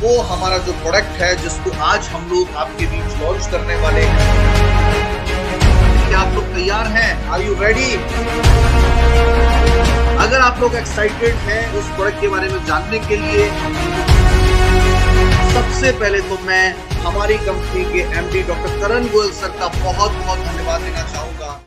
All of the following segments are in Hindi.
वो हमारा जो प्रोडक्ट है जिसको आज हम लोग आपके बीच लॉन्च करने वाले हैं। क्या आप लोग तैयार हैं? Are you ready? अगर आप लोग एक्साइटेड हैं उस प्रोडक्ट के बारे में जानने के लिए, सबसे पहले तो मैं हमारी कंपनी के एमडी डॉक्टर करण गोयल सर का बहुत बहुत धन्यवाद देना चाहूंगा।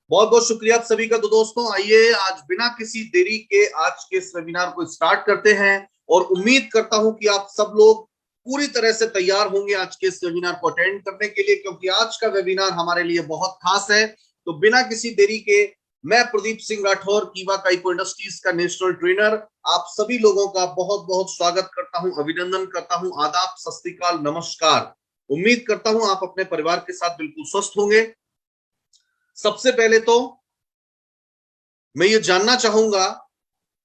बहुत बहुत शुक्रिया आप सभी का। तो दोस्तों आइए आज बिना किसी देरी के आज के इस वेबिनार को स्टार्ट करते हैं और उम्मीद करता हूं कि आप सब लोग पूरी तरह से तैयार होंगे आज के इस वेबिनार को अटेंड करने के लिए, क्योंकि आज का वेबिनार हमारे लिए बहुत खास है। तो बिना किसी देरी के मैं प्रदीप सिंह राठौर, कीवा काइपो इंडस्ट्रीज का नेशनल ट्रेनर, आप सभी लोगों का बहुत बहुत स्वागत करता हूं, अभिनंदन करता हूं, आदाब, सत श्री अकाल, नमस्कार। उम्मीद करता हूं आप अपने परिवार के साथ बिल्कुल स्वस्थ होंगे। सबसे पहले तो मैं ये जानना चाहूंगा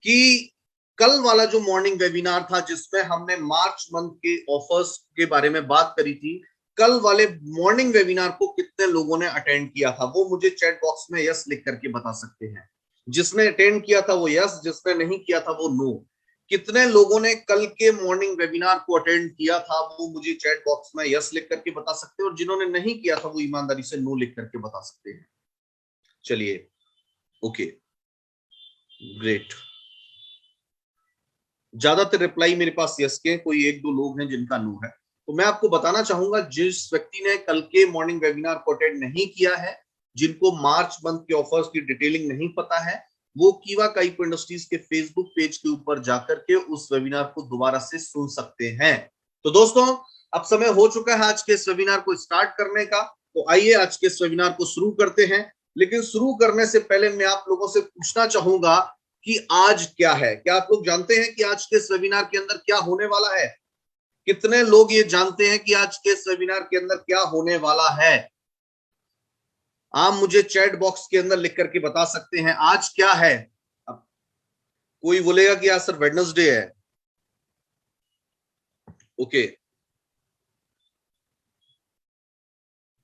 कि कल वाला जो मॉर्निंग वेबिनार था जिसमें हमने मार्च मंथ के ऑफर्स के बारे में बात करी थी, कल वाले मॉर्निंग वेबिनार को कितने लोगों ने अटेंड किया था वो मुझे चैट बॉक्स में यस लिख करके बता सकते हैं। जिसने अटेंड किया था वो यस, जिसने नहीं किया था वो नो। कितने लोगों ने कल के मॉर्निंग वेबिनार को अटेंड किया था वो मुझे चैट बॉक्स में यस लिख करके बता सकते हैं, और जिन्होंने नहीं किया था वो ईमानदारी से नो लिख करके बता सकते हैं। चलिए, ओके, ग्रेट। ज्यादातर रिप्लाई मेरे पास यस के, कोई एक दो लोग हैं जिनका नो है। तो मैं आपको बताना चाहूंगा, जिस व्यक्ति ने कल के मॉर्निंग वेबिनार को अटेंड नहीं किया है, जिनको मार्च मंथ के ऑफर्स की डिटेलिंग नहीं पता है, वो कीवा काइपो इंडस्ट्रीज के फेसबुक पेज के ऊपर जाकर के उस वेबिनार को दोबारा से सुन सकते हैं। तो दोस्तों अब समय हो चुका है आज के इस वेबिनार को स्टार्ट करने का। तो आइए आज के इस वेबिनार को शुरू करते हैं। लेकिन शुरू करने से पहले मैं आप लोगों से पूछना चाहूंगा कि आज क्या है। क्या आप लोग जानते हैं कि आज के इस वेबिनार के अंदर क्या होने वाला है? कितने लोग ये जानते हैं कि आज के इस वेबिनार के अंदर क्या होने वाला है? आप मुझे चैट बॉक्स के अंदर लिख करके बता सकते हैं आज क्या है। अब कोई बोलेगा कि आज सर वेडनेसडे है। Okay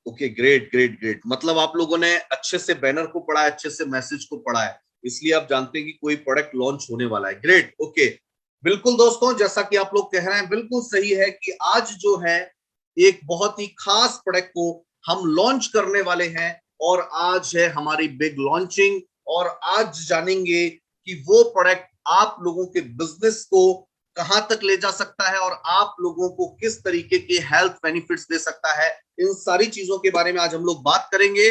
okay, great great great. मतलब आप लोगों ने अच्छे से बैनर को पढ़ा है, अच्छे से मैसेज को पढ़ा है, इसलिए आप जानते हैं कि कोई प्रोडक्ट लॉन्च होने वाला है। Great, okay. बिल्कुल दोस्तों, जैसा कि आप लोग कह रहे हैं बिल्कुल सही है कि आज जो है एक बहुत ही खास प्रोडक्ट को हम लॉन्च करने वाले हैं, और आज है हमारी बिग लॉन्चिंग। और आज जानेंगे कि वो प्रोडक्ट आप लोगों के बिजनेस को कहां तक ले जा सकता है और आप लोगों को किस तरीके के हेल्थ बेनिफिट्स दे सकता है। इन सारी चीजों के बारे में आज हम लोग बात करेंगे।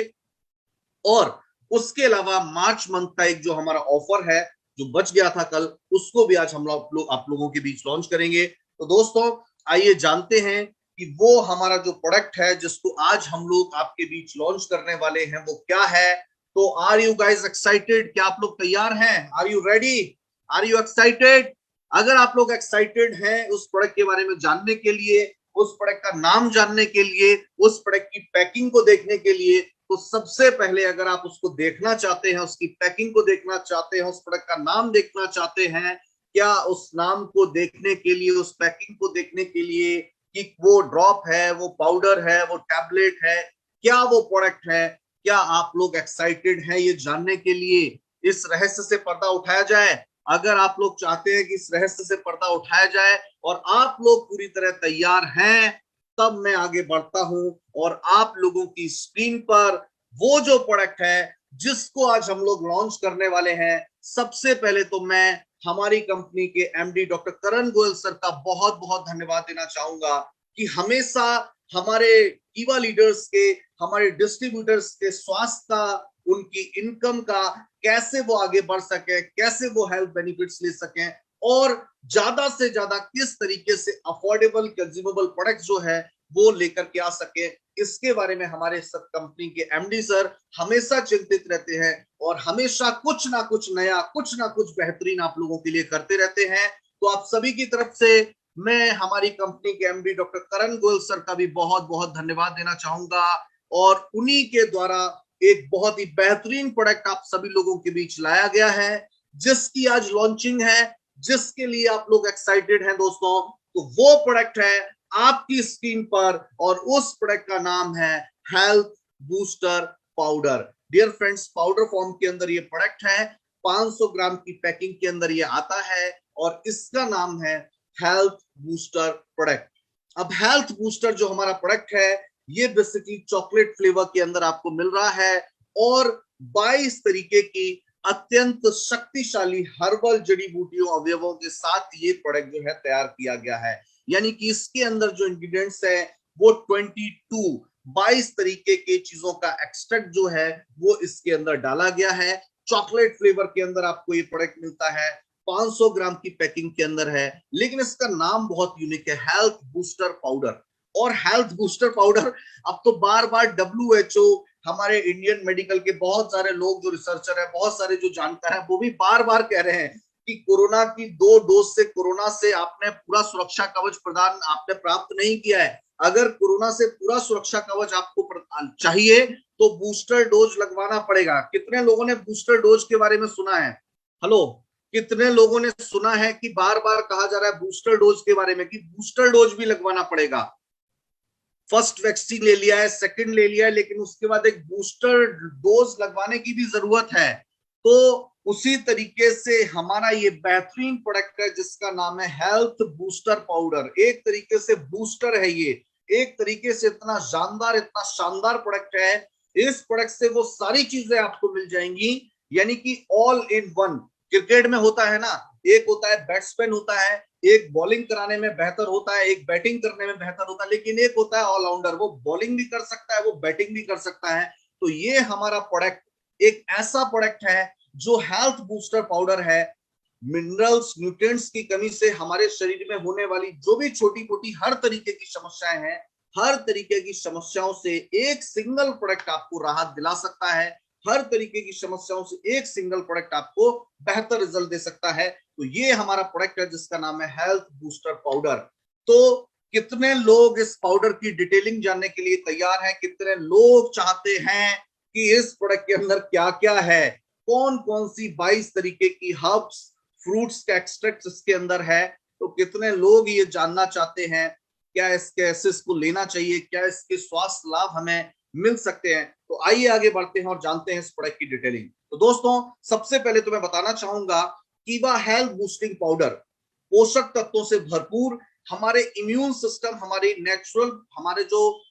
और उसके अलावा मार्च मंथ का एक जो हमारा ऑफर है जो बच गया था कल, उसको भी आज हम लोग आप लोगों के बीच लॉन्च करेंगे। तो दोस्तों आइए जानते हैं कि वो हमारा जो प्रोडक्ट है जिसको आज हम लोग आपके बीच लॉन्च करने वाले हैं वो क्या है। तो आर यू गाइज एक्साइटेड? क्या आप लोग तैयार हैं? Are you ready? Are you excited? अगर आप लोग एक्साइटेड हैं उस प्रोडक्ट के बारे में जानने के लिए, उस प्रोडक्ट का नाम जानने के लिए, उस प्रोडक्ट की पैकिंग को देखने के लिए, तो सबसे पहले अगर आप उसको देखना चाहते हैं, उसकी पैकिंग को देखना चाहते हैं, उस प्रोडक्ट का नाम देखना चाहते हैं, क्या उस नाम को देखने के लिए, उस पैकिंग को देखने के लिए कि वो ड्रॉप है, वो पाउडर है, वो टैबलेट है, क्या वो प्रोडक्ट है, क्या आप लोग एक्साइटेड हैं ये जानने के लिए? इस रहस्य से पर्दा उठाया जाए। अगर आप लोग चाहते हैं कि इस रहस्य से पर्दा उठाया जाए और आप लोग पूरी तरह तैयार हैं, तब मैं आगे बढ़ता हूं और आप लोगों की स्क्रीन पर वो जो प्रोडक्ट है जिसको आज हम लोग लॉन्च करने वाले हैं, सबसे पहले तो मैं हमारी कंपनी के एमडी डॉक्टर करण गोयल सर का बहुत बहुत धन्यवाद देना चाहूंगा कि हमेशा हमारे कीवा लीडर्स के, हमारे डिस्ट्रीब्यूटर्स के स्वास्थ्य का, उनकी इनकम का, कैसे वो आगे बढ़ सके, कैसे वो हेल्थ बेनिफिट्स ले सकें, और ज्यादा से ज्यादा किस तरीके से अफोर्डेबल कंज्यूमेबल प्रोडक्ट जो है वो लेकर के आ सके, इसके बारे में हमारे सब कंपनी के एमडी सर हमेशा चिंतित रहते हैं और हमेशा कुछ ना कुछ नया, कुछ ना कुछ बेहतरीन आप लोगों के लिए करते रहते हैं। तो आप सभी की तरफ से मैं हमारी कंपनी के एमडी डॉक्टर करण गोयल सर का भी बहुत बहुत धन्यवाद देना चाहूंगा, और उन्हीं के द्वारा एक बहुत ही बेहतरीन प्रोडक्ट आप सभी लोगों के बीच लाया गया है, जिसकी आज लॉन्चिंग है, जिसके लिए आप लोग एक्साइटेड हैं दोस्तों। तो वो प्रोडक्ट है आपकी स्क्रीन पर, और उस प्रोडक्ट का नाम है health booster powder. Dear friends, powder form के अंदर ये प्रोडक्ट है, 500 ग्राम की पैकिंग के अंदर ये आता है और इसका नाम है हेल्थ बूस्टर प्रोडक्ट। अब हेल्थ बूस्टर जो हमारा प्रोडक्ट है ये बेसिकली चॉकलेट फ्लेवर के अंदर आपको मिल रहा है और 22 तरीके की अत्यंत शक्तिशाली हर्बल जड़ी बूटियों अवयवों के साथ ये प्रोडक्ट जो है तैयार किया गया है। यानी कि इसके अंदर जो इंग्रेडिएंट्स है वो 22 तरीके के चीजों का एक्सट्रैक्ट जो है वो इसके अंदर डाला गया है। चॉकलेट फ्लेवर के अंदर आपको ये प्रोडक्ट मिलता है, 500 ग्राम की पैकिंग के अंदर है, लेकिन इसका नाम बहुत यूनिक है, हेल्थ बूस्टर पाउडर। और हेल्थ बूस्टर पाउडर अब तो बार बार WHO, हमारे इंडियन मेडिकल के बहुत सारे लोग जो रिसर्चर है, बहुत सारे जो जानकार है, वो भी बार बार कह रहे हैं कि कोरोना की 2 डोज से, कोरोना से आपने पूरा सुरक्षा कवच प्रदान आपने प्राप्त नहीं किया है। अगर कोरोना से पूरा सुरक्षा कवच आपको चाहिए तो बूस्टर डोज लगवाना पड़ेगा। कितने लोगों ने बूस्टर डोज के बारे में सुना है? हेलो, कितने लोगों ने सुना है कि बार बार कहा जा रहा है बूस्टर डोज के बारे में कि बूस्टर डोज भी लगवाना पड़ेगा? फर्स्ट वैक्सीन ले लिया है, सेकंड ले लिया है, लेकिन उसके बाद एक बूस्टर डोज लगवाने की भी जरूरत है। तो उसी तरीके से हमारा ये बेहतरीन प्रोडक्ट है जिसका नाम है हेल्थ बूस्टर पाउडर। एक तरीके से बूस्टर है ये, एक तरीके से इतना शानदार प्रोडक्ट है। इस प्रोडक्ट से वो सारी चीजें आपको मिल जाएंगी, यानी कि ऑल इन वन। क्रिकेट में होता है ना, एक होता है बैट्समैन होता है, एक बॉलिंग कराने में बेहतर होता है, एक बैटिंग करने में बेहतर होता है, लेकिन एक होता है ऑलराउंडर, वो बॉलिंग भी कर सकता है, वो बैटिंग भी कर सकता है। तो ये हमारा प्रोडक्ट एक ऐसा प्रोडक्ट है जो हेल्थ बूस्टर पाउडर है। मिनरल्स, न्यूट्रिएंट्स की कमी से हमारे शरीर में होने वाली जो भी छोटी मोटी हर तरीके की समस्याएं हैं, हर तरीके की समस्याओं से एक सिंगल प्रोडक्ट आपको राहत दिला सकता है। हर तरीके की समस्याओं से एक सिंगल प्रोडक्ट आपको बेहतर रिजल्ट दे सकता है। तो ये हमारा प्रोडक्ट है जिसका नाम है हेल्थ बूस्टर पाउडर। तो कितने लोग इस पाउडर की डिटेलिंग जानने के लिए तैयार हैं? कितने लोग चाहते हैं कि इस प्रोडक्ट के अंदर क्या क्या है, कौन कौन सी 22 तरीके की हर्ब्स, फ्रूट्स का एक्सट्रैक्ट इसके अंदर है? तो कितने लोग ये जानना चाहते हैं क्या कैसे इसको लेना चाहिए, क्या इसके स्वास्थ्य लाभ हमें मिल सकते हैं? तो आइए आगे बढ़ते हैं और जानते हैं इस प्रोडक्ट की डिटेलिंग। तो दोस्तों, सबसे पहले तो मैं बताना चाहूंगा कीवा हेल्थ बूस्टिंग पाउडर पोषक तत्वों से भरपूर, हमारे इम्यून सिस्टम, हमारे नेचुरल, हमारे जो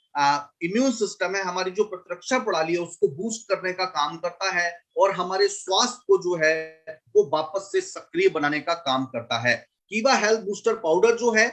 इम्यून सिस्टम है, हमारी जो प्रतिरक्षा प्रणाली है उसको बूस्ट करने का काम करता है और हमारे स्वास्थ्य को जो है वो वापस से सक्रिय बनाने का काम करता है। कीवा हेल्थ बूस्टर पाउडर जो है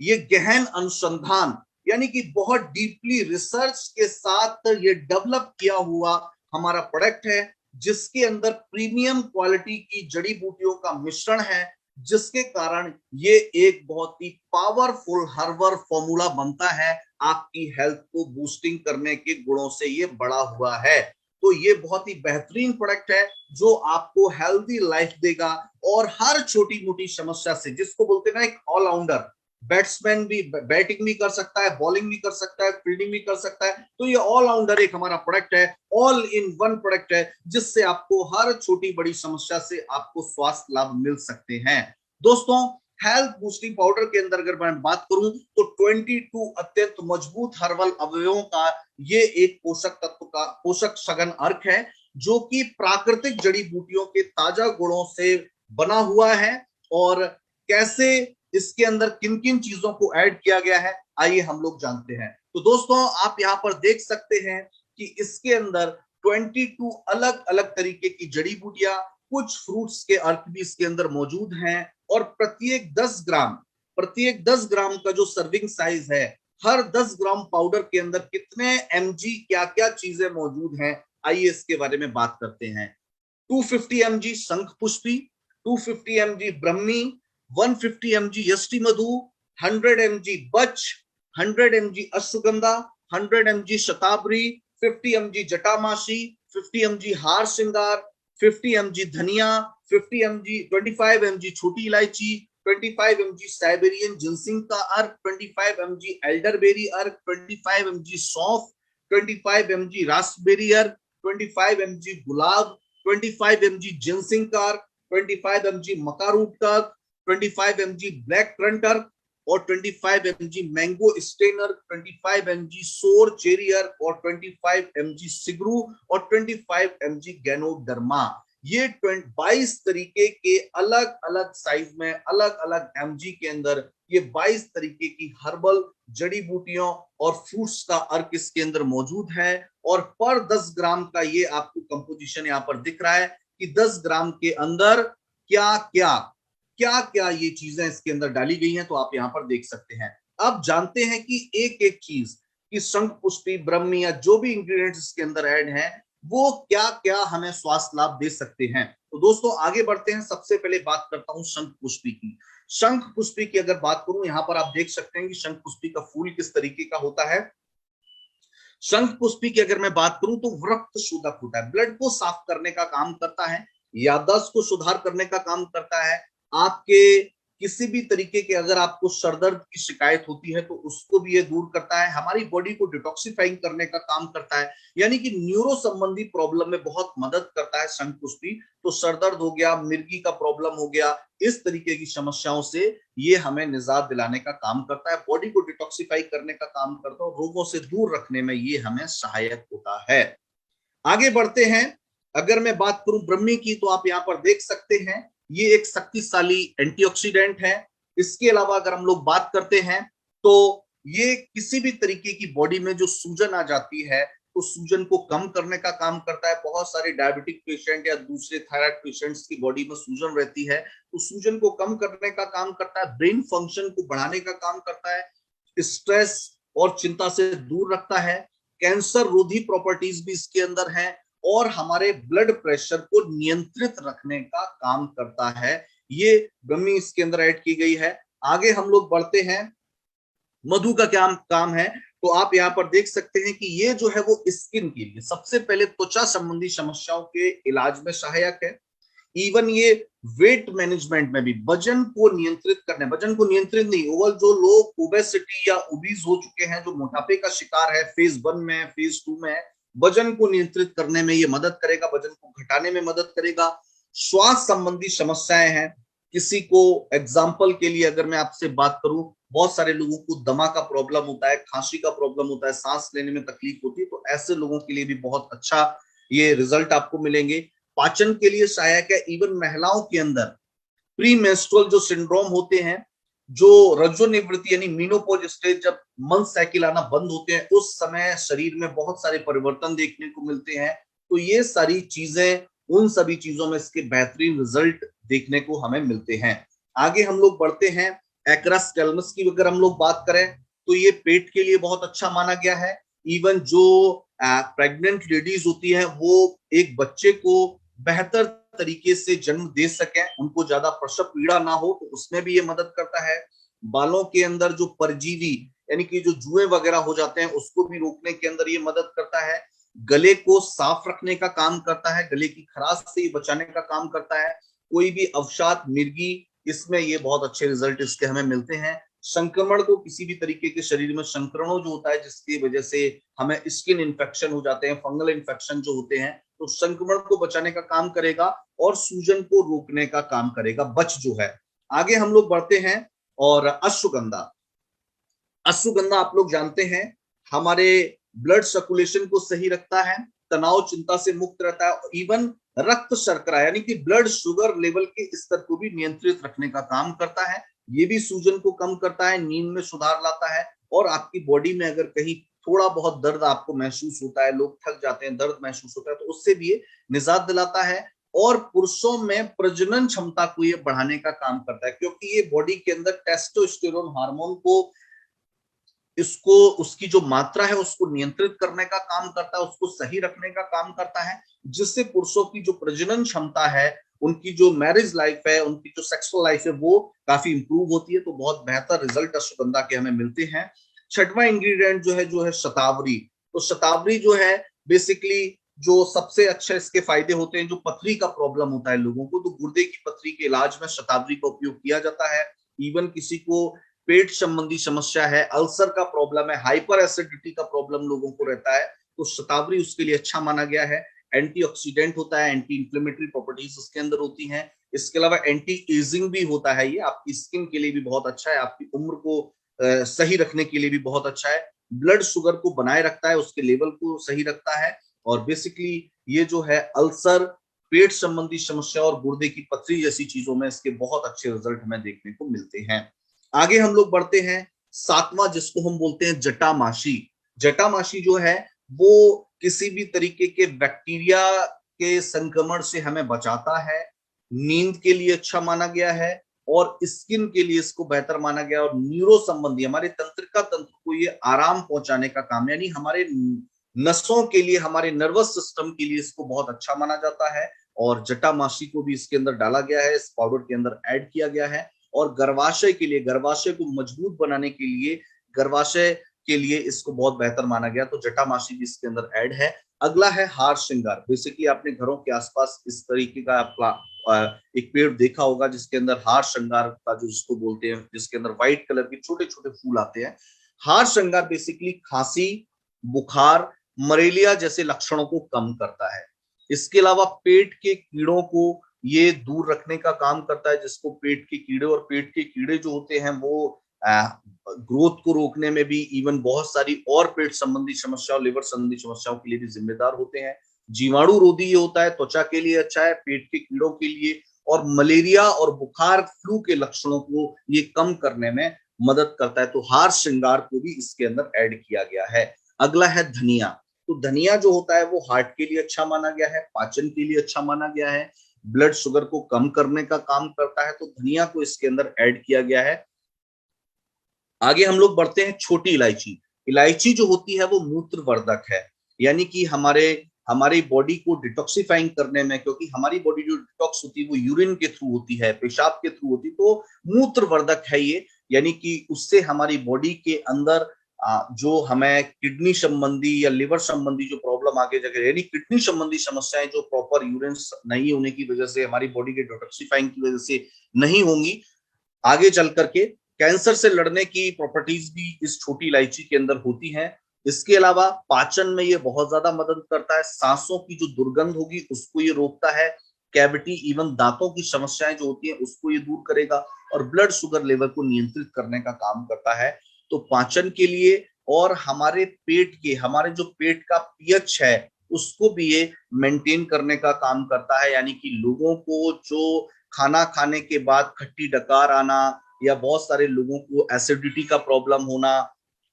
ये गहन अनुसंधान, यानी कि बहुत डीपली रिसर्च के साथ ये डेवलप किया हुआ हमारा प्रोडक्ट है, जिसके अंदर प्रीमियम क्वालिटी की जड़ी बूटियों का मिश्रण है, जिसके कारण ये एक बहुत ही पावरफुल हर्बल फॉर्मूला बनता है। आपकी हेल्थ को बूस्टिंग करने के गुणों से ये बड़ा हुआ है। तो ये बहुत ही बेहतरीन प्रोडक्ट है जो आपको हेल्दी लाइफ देगा और हर छोटी मोटी समस्या से, जिसको बोलते हैं ना एक ऑलराउंडर, बैट्समैन भी बैटिंग भी कर सकता है, बॉलिंग भी कर सकता है, फील्डिंग भी कर सकता है। तो ये ऑलराउंडर एक हमारा प्रोडक्ट है, ऑल इन वन प्रोडक्ट है, जिससे आपको हर छोटी बड़ी समस्या से आपको स्वास्थ्य लाभ मिल सकते हैं। दोस्तों, हेल्थ बूस्टिंग पाउडर के अंदर अगर मैं बात करूं तो 22 अत्यंत मजबूत हर्बल अवयवों का ये एक पोषक सघन अर्क है, जो कि प्राकृतिक जड़ी बूटियों के ताजा गुणों से बना हुआ है। और कैसे इसके अंदर किन किन चीजों को ऐड किया गया है, आइए हम लोग जानते हैं। तो दोस्तों, आप यहाँ पर देख सकते हैं कि इसके अंदर 22 अलग अलग तरीके की जड़ी बूटियां, कुछ फ्रूट्स के अर्क भी इसके अंदर मौजूद हैं और प्रत्येक 10 ग्राम का जो सर्विंग साइज है, हर 10 ग्राम पाउडर के अंदर कितने mg क्या क्या चीजें मौजूद हैं, आइए इसके बारे में बात करते हैं। 250 mg शंख पुष्पी, 250 mg ब्रह्मी, 150 mg यष्टि मधु, 100 mg बच, 100 mg अश्वगंधा, 100 mg शतावरी, 50 mg जटामासी, 50 mg हार श्रृंगार, 50 mg धनिया, 25 mg छोटी इलायची, 25 mg साइबेरियन जिनसिंग का अर्क, 25 mg एल्डरबेरी अर्क, 25 mg सौंफ, 25 mg रास्पबेरी अर्क, 25 mg गुलाब, 25 mg जिनसिंग का अर्क, 25 mg मका रूट का अर्क, 25 mg ब्लैक करंट अर्क, और 25 mg मैंगो स्टेनर, 25 mg सोर चेरियर और 25 mg सिग्रू और 25 mg गैनोडर्मा। ये 22 तरीके के अलग अलग साइज में, अलग अलग mg के अंदर ये 22 तरीके की हर्बल जड़ी बूटियों और फ्रूट्स का अर्क इसके अंदर मौजूद है। और पर 10 ग्राम का ये आपको कंपोजिशन यहाँ पर दिख रहा है कि 10 ग्राम के अंदर क्या क्या क्या क्या ये चीजें इसके अंदर डाली गई हैं, तो आप यहाँ पर देख सकते हैं। अब जानते हैं कि एक एक चीज कि शंख पुष्पी, ब्रह्मी या जो भी इंग्रेडिएंट्स इसके अंदर ऐड हैं वो क्या क्या हमें स्वास्थ्य लाभ दे सकते हैं। तो दोस्तों आगे बढ़ते हैं। सबसे पहले बात करता हूं शंख पुष्पी की। शंख पुष्पी की अगर बात करूं, यहां पर आप देख सकते हैं कि शंख पुष्पी का फूल किस तरीके का होता है। शंख पुष्पी की अगर मैं बात करूं तो रक्त शोधक होता है, ब्लड को साफ करने का काम करता है, याददाश्त को सुधार करने का काम करता है। आपके किसी भी तरीके के अगर आपको सर दर्द की शिकायत होती है तो उसको भी ये दूर करता है। हमारी बॉडी को डिटॉक्सिफाइंग करने का काम करता है, यानी कि न्यूरो संबंधी प्रॉब्लम में बहुत मदद करता है शंख पुष्पी। तो सर दर्द हो गया, मिर्गी का प्रॉब्लम हो गया, इस तरीके की समस्याओं से ये हमें निजात दिलाने का काम करता है, बॉडी को डिटॉक्सिफाई करने का काम करता है और रोगों से दूर रखने में ये हमें सहायक होता है। आगे बढ़ते हैं। अगर मैं बात करूं ब्रह्मी की तो आप यहां पर देख सकते हैं ये एक शक्तिशाली एंटीऑक्सीडेंट है। इसके अलावा अगर हम लोग बात करते हैं तो ये किसी भी तरीके की बॉडी में जो सूजन आ जाती है तो सूजन को कम करने का काम करता है। बहुत सारे डायबिटिक पेशेंट या दूसरे थायराइड पेशेंट्स की बॉडी में सूजन रहती है तो सूजन को कम करने का काम करता है, ब्रेन फंक्शन को बढ़ाने का काम करता है, स्ट्रेस और चिंता से दूर रखता है, कैंसर रोधी प्रॉपर्टीज भी इसके अंदर हैं और हमारे ब्लड प्रेशर को नियंत्रित रखने का काम करता है। ये ब्रह्मी इसके अंदर ऐड की गई है। आगे हम लोग बढ़ते हैं। मधु का क्या काम है तो आप यहाँ पर देख सकते हैं कि ये जो है वो स्किन के लिए सबसे पहले त्वचा संबंधी समस्याओं के इलाज में सहायक है। इवन ये वेट मैनेजमेंट में भी, वजन को नियंत्रित करने, वजन को नियंत्रित नहीं, ओवल जो लोग ओबेसिटी या ओबीज हो चुके हैं, जो मोटापे का शिकार है, फेज 1 में फेज 2 में, वजन को नियंत्रित करने में ये मदद करेगा, वजन को घटाने में मदद करेगा। श्वास संबंधी समस्याएं हैं किसी को, एग्जाम्पल के लिए अगर मैं आपसे बात करूं, बहुत सारे लोगों को दमा का प्रॉब्लम होता है, खांसी का प्रॉब्लम होता है, सांस लेने में तकलीफ होती है, तो ऐसे लोगों के लिए भी बहुत अच्छा ये रिजल्ट आपको मिलेंगे। पाचन के लिए सहायक है। इवन महिलाओं के अंदर प्री मेंस्ट्रुअल जो सिंड्रोम होते हैं, जो रजोनिवृत्ति यानी मीनोपॉज स्टेज, जब मंथ साइकिल आना बंद होते हैं, उस समय शरीर में बहुत सारे परिवर्तन देखने को मिलते हैं। तो ये सारी चीजें, उन सभी चीजों में इसके बेहतरीन रिजल्ट देखने को हमें मिलते हैं। आगे हम लोग बढ़ते हैं। एक्रस कैलमस की अगर हम लोग बात करें तो ये पेट के लिए बहुत अच्छा माना गया है। इवन जो प्रेग्नेंट लेडीज होती है वो एक बच्चे को बेहतर तरीके से जन्म दे सके, उनको ज्यादा प्रसव पीड़ा ना हो, तो उसमें भी ये मदद करता है। बालों के अंदर जो परजीवी यानी कि जो जुएं वगैरह हो जाते हैं उसको भी रोकने के अंदर ये मदद करता है। गले को साफ रखने का काम करता है, गले की खराश से ये बचाने का काम करता है। कोई भी अवसाद, मिर्गी, इसमें ये बहुत अच्छे रिजल्ट इसके हमें मिलते हैं। संक्रमण को, किसी भी तरीके के शरीर में संक्रमण जो होता है जिसकी वजह से हमें स्किन इन्फेक्शन हो जाते हैं, फंगल इन्फेक्शन जो होते हैं, तो संक्रमण को बचाने का काम करेगा और सूजन को रोकने का काम करेगा, बच जो है। आगे हम लोग बढ़ते हैं। और अश्वगंधा, अश्वगंधा आप लोग जानते हैं हमारे ब्लड सर्कुलेशन को सही रखता है, तनाव चिंता से मुक्त रहता है, इवन रक्त शर्करा यानी कि ब्लड शुगर लेवल के स्तर को भी नियंत्रित रखने का काम करता है। ये भी सूजन को कम करता है, नींद में सुधार लाता है और आपकी बॉडी में अगर कहीं थोड़ा बहुत दर्द आपको महसूस होता है, लोग थक जाते हैं, दर्द महसूस होता है, तो उससे भी ये निजात दिलाता है। और पुरुषों में प्रजनन क्षमता को ये बढ़ाने का काम करता है, क्योंकि ये बॉडी के अंदर टेस्टोस्टेरोन हार्मोन को, इसको, उसकी जो मात्रा है उसको नियंत्रित करने का काम करता है, उसको सही रखने का काम करता है, जिससे पुरुषों की जो प्रजनन क्षमता है, उनकी जो मैरिज लाइफ है, उनकी जो सेक्सुअल लाइफ है, वो काफी इंप्रूव होती है। तो बहुत बेहतर रिजल्ट अश्वगंधा के हमें मिलते हैं। छठवां इंग्रेडिएंट जो है शतावरी। तो शतावरी जो है बेसिकली जो सबसे अच्छा इसके फायदे होते हैं, जो पथरी का प्रॉब्लम होता है लोगों को, तो गुर्दे की पथरी के इलाज में शतावरी का उपयोग किया जाता है। इवन किसी को पेट संबंधी समस्या है, अल्सर का प्रॉब्लम है, हाइपर एसिडिटी का प्रॉब्लम लोगों को रहता है, तो शतावरी उसके लिए अच्छा माना गया है। एंटीऑक्सीडेंट होता है, एंटी इंफ्लेमेटरी प्रॉपर्टीज इसके अंदर होती हैं। इसके अलावा एंटी एजिंग भी होता है, ये आपकी स्किन के लिए भी बहुत अच्छा है, आपकी उम्र को सही रखने के लिए भी बहुत अच्छा है। ब्लड शुगर को बनाए रखता है, उसके लेवल को सही रखता है। और बेसिकली ये जो है अल्सर, पेट संबंधी समस्या और गुर्दे की पथरी जैसी चीजों में इसके बहुत अच्छे रिजल्ट हमें देखने को मिलते हैं। आगे हम लोग बढ़ते हैं, सातवां जिसको हम बोलते हैं जटामाशी। जटामाशी जो है वो किसी भी तरीके के बैक्टीरिया के संक्रमण से हमें बचाता है, नींद के लिए अच्छा माना गया है और स्किन के लिए इसको बेहतर माना गया, और न्यूरो संबंधी हमारे तंत्रिका तंत्र को ये आराम पहुंचाने का काम, यानी हमारे नसों के लिए, हमारे नर्वस सिस्टम के लिए इसको बहुत अच्छा माना जाता है। और जटामाशी को भी इसके अंदर डाला गया है, इस पाउडर के अंदर ऐड किया गया है। और गर्भाशय के लिए, गर्भाशय को मजबूत बनाने के लिए, गर्भाशय के लिए इसको बहुत बेहतर माना गया, तो जटामाशी भी इसके अंदर ऐड है। अगला है हार श्रृंगार। बेसिकली आपने घरों के आसपास इस तरीके का एक पेड़ देखा होगा जिसके अंदर हार श्रृंगार का, जो जिसको बोलते हैं, जिसके अंदर व्हाइट कलर के छोटे छोटे फूल आते हैं। हार श्रृंगार बेसिकली खांसी, बुखार, मलेरिया जैसे लक्षणों को कम करता है। इसके अलावा पेट के कीड़ों को ये दूर रखने का काम करता है, जिसको पेट के कीड़े, और पेट के कीड़े जो होते हैं वो ग्रोथ को रोकने में भी, इवन बहुत सारी और पेट संबंधी समस्याओं, लिवर संबंधी समस्याओं के लिए भी जिम्मेदार होते हैं। जीवाणु रोधी ये होता है, त्वचा के लिए अच्छा है, पेट के कीड़ों के लिए, और मलेरिया और बुखार, फ्लू के लक्षणों को ये कम करने में मदद करता है। तो हार श्रृंगार को भी इसके अंदर ऐड किया गया है। अगला है धनिया। तो धनिया जो होता है वो हार्ट के लिए अच्छा माना गया है, पाचन के लिए अच्छा माना गया है, ब्लड शुगर को कम करने का काम करता है, तो धनिया को इसके अंदर ऐड किया गया है। आगे हम लोग बढ़ते हैं, छोटी इलायची। इलायची जो होती है वो मूत्रवर्धक है, यानी कि हमारी बॉडी को डिटॉक्सिफाइंग करने में, क्योंकि हमारी बॉडी जो डिटॉक्स होती है वो यूरिन के थ्रू होती है, पेशाब के थ्रू होती है, तो मूत्रवर्धक है ये, यानी कि उससे हमारी बॉडी के अंदर जो हमें किडनी संबंधी या लिवर संबंधी जो प्रॉब्लम आगे जाके, यानी किडनी संबंधी समस्याएं जो प्रॉपर यूरिन नहीं होने की वजह से, हमारी बॉडी के डिटॉक्सिफाइंग की वजह से नहीं होंगी, आगे चल करके कैंसर से लड़ने की प्रॉपर्टीज भी इस छोटी इलायची के अंदर होती हैं। इसके अलावा पाचन में ये बहुत ज्यादा मदद करता है, सांसों की जो दुर्गंध होगी उसको ये रोकता है, कैविटी, इवन दांतों की समस्याएं जो होती हैं उसको ये दूर करेगा, और ब्लड शुगर लेवल को नियंत्रित करने का काम करता है। तो पाचन के लिए, और हमारे पेट के, हमारे जो पेट का पीएच है उसको भी ये मेंटेन करने का काम करता है, यानी कि लोगों को जो खाना खाने के बाद खट्टी डकार आना, या बहुत सारे लोगों को एसिडिटी का प्रॉब्लम होना,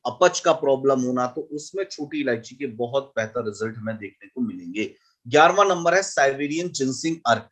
अपच का प्रॉब्लम होना, तो उसमें छोटी इलायची के बहुत बेहतर रिजल्ट हमें देखने को मिलेंगे। 11वां नंबर है साइबेरियन जिनसिंग अर्क।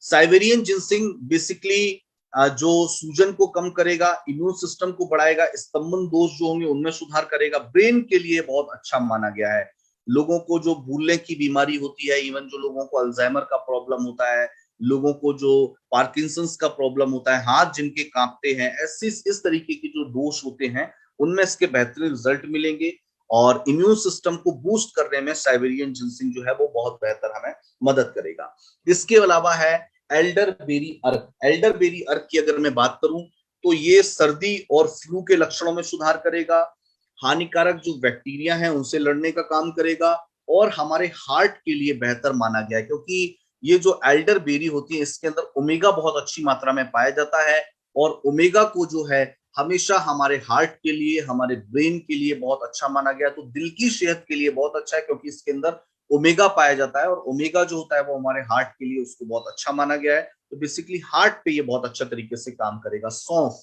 साइबेरियन जिनसिंग बेसिकली जो सूजन को कम करेगा, इम्यून सिस्टम को बढ़ाएगा, स्तंभन दोष जो होंगे उनमें सुधार करेगा, ब्रेन के लिए बहुत अच्छा माना गया है। लोगों को जो भूलने की बीमारी होती है, इवन जो लोगों को अल्जाइमर का प्रॉब्लम होता है, लोगों को जो पार्किंसंस का प्रॉब्लम होता है, हाथ जिनके कांपते हैं, ऐसे इस तरीके के जो दोष होते हैं उनमें इसके बेहतरीन रिजल्ट मिलेंगे। और इम्यून सिस्टम को बूस्ट करने में साइबेरियन जिनसिंग जो है वो बहुत बेहतर हमें मदद करेगा। इसके अलावा है एल्डरबेरी अर्क। एल्डरबेरी अर्क की अगर मैं बात करूं तो ये सर्दी और फ्लू के लक्षणों में सुधार करेगा, हानिकारक जो बैक्टीरिया हैं उनसे लड़ने का काम करेगा, और हमारे हार्ट के लिए बेहतर माना गया है, क्योंकि ये जो एल्डरबेरी होती है इसके अंदर ओमेगा बहुत अच्छी मात्रा में पाया जाता है, और ओमेगा को जो है हमेशा हमारे हार्ट के लिए, हमारे ब्रेन के लिए बहुत अच्छा माना गया, तो दिल की सेहत के लिए बहुत अच्छा है, क्योंकि इसके अंदर ओमेगा पाया जाता है, और ओमेगा जो होता है वो हमारे हार्ट के लिए उसको बहुत अच्छा माना गया है। तो बेसिकली हार्ट पे ये बहुत अच्छा तरीके से काम करेगा। सौंफ।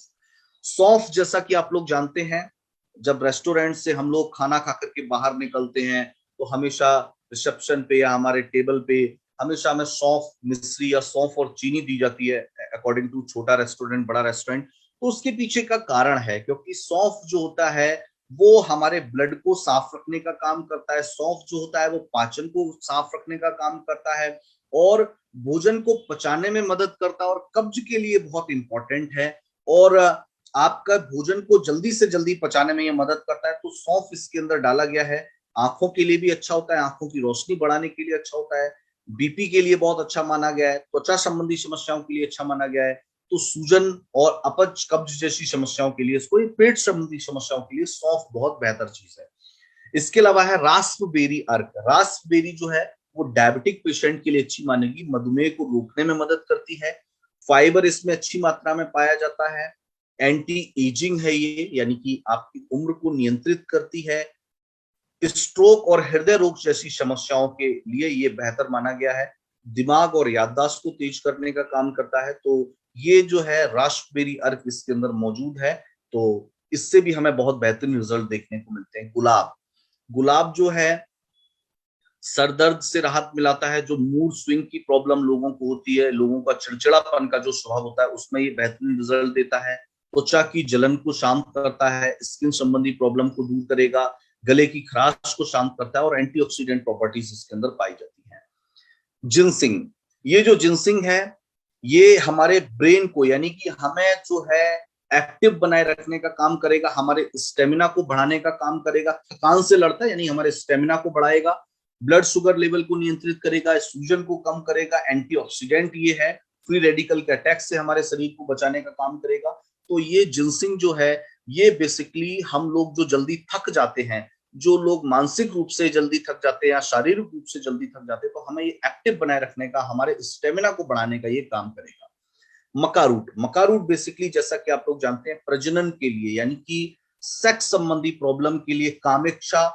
सौंफ जैसा कि आप लोग जानते हैं, जब रेस्टोरेंट से हम लोग खाना खा करके बाहर निकलते हैं तो हमेशा रिसेप्शन पे या हमारे टेबल पे हमेशा हमें सौंफ मिश्री या सौंफ और चीनी दी जाती है, अकॉर्डिंग टू छोटा रेस्टोरेंट बड़ा रेस्टोरेंट। तो उसके पीछे का कारण है, क्योंकि सौंफ जो होता है वो हमारे ब्लड को साफ रखने का काम करता है, सौंफ जो होता है वो पाचन को साफ रखने का काम करता है, और भोजन को पचाने में मदद करता है, और कब्ज के लिए बहुत इंपॉर्टेंट है, और आपका भोजन को जल्दी से जल्दी पचाने में ये मदद करता है। तो सौंफ इसके अंदर डाला गया है, आंखों के लिए भी अच्छा होता है, आंखों की रोशनी बढ़ाने के लिए अच्छा होता है, बीपी के लिए बहुत अच्छा माना गया है, त्वचा संबंधी समस्याओं के लिए अच्छा माना गया है, तो सूजन और अपच, कब्ज जैसी समस्याओं के लिए, इसको पेट संबंधी समस्याओं के लिए सौंफ बहुत बेहतर चीज है। इसके अलावा है रास्पबेरी अर्क। रास्पबेरी जो है वो डायबिटिक पेशेंट के लिए अच्छी मानेगी, मधुमेह को रोकने में मदद करती है। फाइबर इसमें अच्छी मात्रा में पाया जाता है। एंटी एजिंग है ये, यानी कि आपकी उम्र को नियंत्रित करती है। स्ट्रोक और हृदय रोग जैसी समस्याओं के लिए ये बेहतर माना गया है। दिमाग और याददाश्त को तेज करने का काम करता है। तो ये जो है रास्पबेरी अर्क इसके अंदर मौजूद है, तो इससे भी हमें बहुत बेहतरीन रिजल्ट देखने को मिलते हैं। गुलाब, गुलाब जो है सर दर्द से राहत मिलाता है। जो मूड स्विंग की प्रॉब्लम लोगों को होती है, लोगों का चिड़चिड़ापन का जो स्वभाव होता है, उसमें ये बेहतरीन रिजल्ट देता है। त्वचा की जलन को शांत करता है, स्किन संबंधी प्रॉब्लम को दूर करेगा, गले की खराश को शांत करता है और एंटीऑक्सीडेंट प्रॉपर्टीज इसके अंदर पाई जाती है। जिनसिंग, ये जो जिनसिंग है ये हमारे ब्रेन को, यानी कि हमें जो है एक्टिव बनाए रखने का काम करेगा, हमारे स्टेमिना को बढ़ाने का काम करेगा। थकान से लड़ता है यानी हमारे स्टेमिना को बढ़ाएगा, ब्लड शुगर लेवल को नियंत्रित करेगा, सूजन को कम करेगा। एंटीऑक्सीडेंट ये है, फ्री रेडिकल के अटैक से हमारे शरीर को बचाने का काम करेगा। तो ये जिनसिंग जो है ये बेसिकली हम लोग जो जल्दी थक जाते हैं, जो लोग मानसिक रूप से जल्दी थक जाते हैं या शारीरिक रूप से जल्दी थक जाते हैं, तो हमें ये एक्टिव बनाए रखने का, हमारे स्टेमिना को बढ़ाने का ये काम करेगा। मकारूट, मकारूट बेसिकली जैसा कि आप लोग जानते हैं प्रजनन के लिए, यानी कि सेक्स संबंधी प्रॉब्लम के लिए कामेक्षा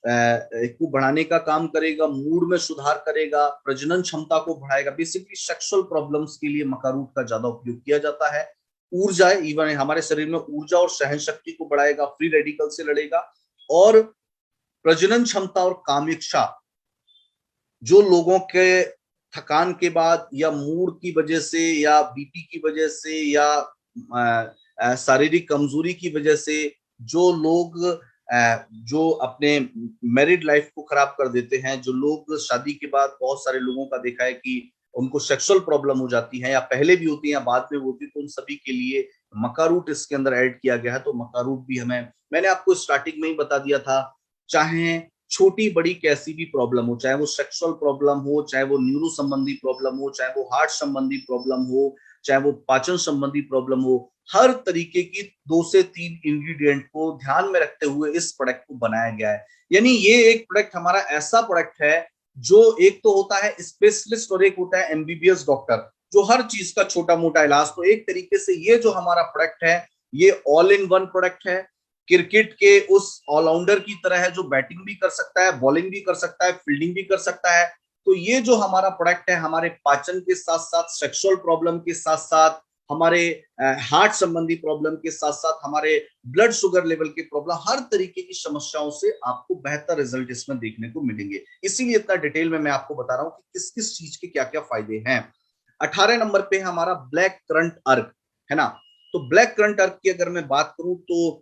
को बढ़ाने का काम करेगा, मूड में सुधार करेगा, प्रजनन क्षमता को बढ़ाएगा। बेसिकली सेक्सुअल प्रॉब्लम्स के लिए मकारूट का ज्यादा उपयोग किया जाता है। ऊर्जा, इवन हमारे शरीर में ऊर्जा और सहन शक्ति को बढ़ाएगा, फ्री रेडिकल से लड़ेगा और प्रजनन क्षमता और कामेक्षा, जो लोगों के थकान के बाद या मूड की वजह से या बीपी की वजह से या शारीरिक कमजोरी की वजह से जो लोग जो अपने मैरिड लाइफ को खराब कर देते हैं, जो लोग शादी के बाद, बहुत सारे लोगों का देखा है कि उनको सेक्सुअल प्रॉब्लम हो जाती है या पहले भी होती है या बाद में होती है, तो उन सभी के लिए मकारूट इसके अंदर ऐड किया गया है। तो मकारूट भी हमें, मैंने आपको स्टार्टिंग में ही बता दिया था, चाहे छोटी बड़ी कैसी भी प्रॉब्लम हो, चाहे वो सेक्सुअल प्रॉब्लम हो, चाहे वो न्यूरो संबंधी प्रॉब्लम हो, चाहे वो हार्ट संबंधी प्रॉब्लम हो, चाहे वो पाचन संबंधी प्रॉब्लम हो, हर तरीके की 2 से 3 इंग्रेडिएंट को ध्यान में रखते हुए इस प्रोडक्ट को बनाया गया है। यानी ये एक प्रोडक्ट हमारा ऐसा प्रोडक्ट है जो एक तो होता है स्पेशलिस्ट और एक होता है एमबीबीएस डॉक्टर, जो हर चीज का छोटा मोटा इलाज। तो एक तरीके से ये जो हमारा प्रोडक्ट है ये ऑल इन वन प्रोडक्ट है। क्रिकेट के उस ऑलराउंडर की तरह है जो बैटिंग भी कर सकता है, बॉलिंग भी कर सकता है, फील्डिंग भी कर सकता है। तो ये जो हमारा प्रोडक्ट है हमारे पाचन के साथ साथ, सेक्सुअल प्रॉब्लम के साथ साथ, हमारे हार्ट संबंधी प्रॉब्लम के साथ साथ, हमारे ब्लड शुगर लेवल के प्रॉब्लम, हर तरीके की समस्याओं से आपको बेहतर रिजल्ट इसमें देखने को मिलेंगे। इसीलिए इतना डिटेल में मैं आपको बता रहा हूं कि किस किस चीज के क्या क्या फायदे हैं। 18 नंबर पे हमारा ब्लैक करंट अर्क है ना। तो ब्लैक करंट अर्क की अगर मैं बात करूं तो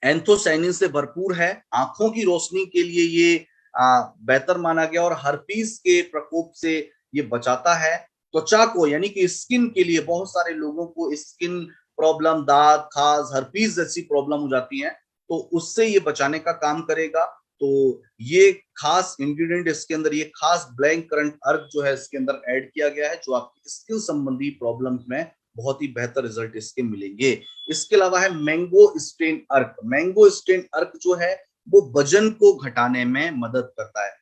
एंथोसाइनिन से भरपूर है, आंखों की रोशनी के लिए ये बेहतर माना गया और हर्पीस के प्रकोप से ये बचाता है। त्वचा को, यानी कि स्किन के लिए, बहुत सारे लोगों को स्किन प्रॉब्लम, दाग, खाज, हर्पीस जैसी प्रॉब्लम हो जाती है, तो उससे ये बचाने का काम करेगा। तो ये खास इंग्रेडिएंट इसके अंदर, ये खास ब्लैक करंट अर्क जो है इसके अंदर ऐड किया गया है, जो आपकी स्किन संबंधी प्रॉब्लम में बहुत ही बेहतर रिजल्ट इसके मिलेंगे। इसके अलावा है मैंगो स्टेन अर्क। मैंगो स्टेन अर्क जो है वो वजन को घटाने में मदद करता है,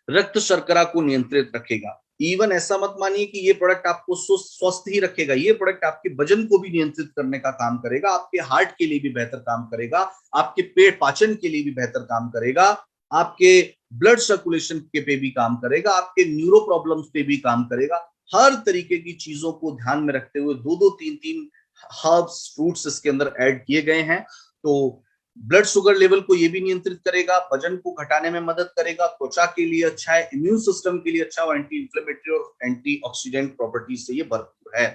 रक्त शर्करा को नियंत्रित रखेगा। इवन ऐसा मत मानिए कि ये प्रोडक्ट आपको स्वस्थ ही रखेगा, ये प्रोडक्ट आपके वजन को भी नियंत्रित करने का काम करेगा, आपके हार्ट के लिए भी बेहतर काम करेगा, आपके पेट पाचन के लिए भी बेहतर काम करेगा, आपके ब्लड सर्कुलेशन के पे भी काम करेगा, आपके न्यूरो प्रॉब्लम्स पे भी काम करेगा। हर तरीके की चीजों को ध्यान में रखते हुए 2-2, 3-3 हर्ब्स, फ्रूट्स इसके अंदर ऐड किए गए हैं। तो ब्लड शुगर लेवल को ये भी नियंत्रित करेगा, वजन को घटाने में मदद करेगा, त्वचा के लिए अच्छा है, इम्यून सिस्टम के लिए अच्छा है, एंटी इंफ्लेमेटरी और एंटी ऑक्सीडेंट प्रॉपर्टीज से ये भरपूर है।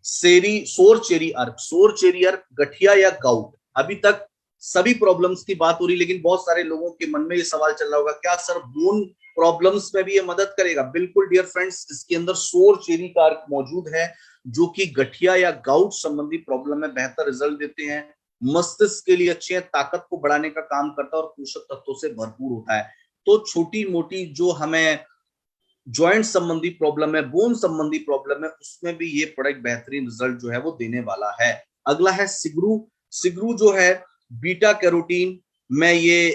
सोर चेरी अर्क, सोर चेरी अर्क गठिया या गाउट, अभी तक सभी प्रॉब्लम्स की बात हो रही, लेकिन बहुत सारे लोगों के मन में ये सवाल चल रहा होगा, क्या सर बोन प्रॉब्लम्स में भी ये मदद करेगा? बिल्कुल डियर फ्रेंड्स, इसके अंदर सोर चेरी का अर्क मौजूद है, जो कि गठिया या गाउट संबंधी प्रॉब्लम में बेहतर रिजल्ट देते हैं, मस्तिष्क के लिए अच्छे हैं, ताकत को बढ़ाने का काम करता है और पोषक तत्वों से भरपूर होता है। तो छोटी मोटी जो हमें जॉइंट संबंधी प्रॉब्लम है, बोन संबंधी प्रॉब्लम है, उसमें भी ये प्रोडक्ट बेहतरीन रिजल्ट जो है वो देने वाला है। अगला है सिगरू। सिगरू जो है बीटा कैरोटीन, मैं ये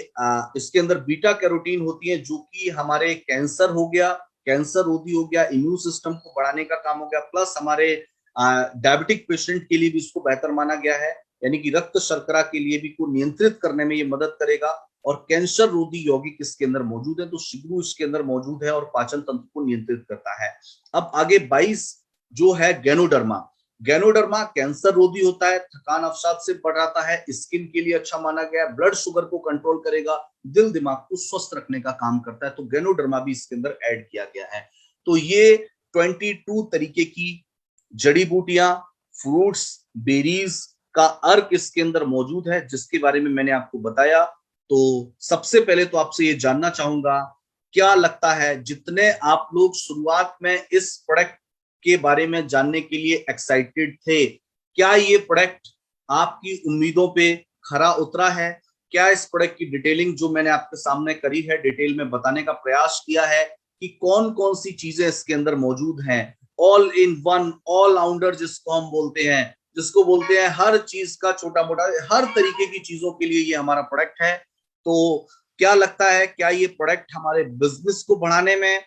इसके अंदर बीटा कैरोटीन होती है जो कि हमारे कैंसर हो गया, कैंसर रोधी हो गया, इम्यून सिस्टम को बढ़ाने का काम हो गया, प्लस हमारे डायबिटिक पेशेंट के लिए भी इसको बेहतर माना गया है, यानी कि रक्त शर्करा के लिए भी को नियंत्रित करने में ये मदद करेगा। और कैंसर रोधी यौगिक इसके अंदर मौजूद है, तो शिगरू इसके अंदर मौजूद है और पाचन तंत्र को नियंत्रित करता है। अब आगे 22 जो है गैनोडर्मा। गैनोडर्मा कैंसर रोधी होता है, थकान अवसाद से बढ़ाता है, स्किन के लिए अच्छा माना गया है, ब्लड शुगर को कंट्रोल करेगा, दिल दिमाग को स्वस्थ रखने का काम करता है। तो गैनोडर्मा भी इसके अंदर ऐड किया गया है। तो ये 22 तरीके की जड़ी बूटियां, फ्रूट्स, बेरीज का अर्क इसके अंदर मौजूद है, जिसके बारे में मैंने आपको बताया। तो सबसे पहले तो आपसे ये जानना चाहूंगा, क्या लगता है जितने आप लोग शुरुआत में इस प्रोडक्ट के बारे में जानने के लिए एक्साइटेड थे, क्या ये प्रोडक्ट आपकी उम्मीदों पे खरा उतरा है? क्या इस प्रोडक्ट की डिटेलिंग जो मैंने आपके सामने करी है, डिटेल में बताने का प्रयास किया है कि कौन कौन सी चीजें इसके अंदर मौजूद हैं, all in one, all rounder जिसको हम बोलते हैं, जिसको बोलते हैं हर चीज का छोटा मोटा, हर तरीके की चीजों के लिए ये हमारा प्रोडक्ट है। तो क्या लगता है, क्या ये प्रोडक्ट हमारे बिजनेस को बढ़ाने में,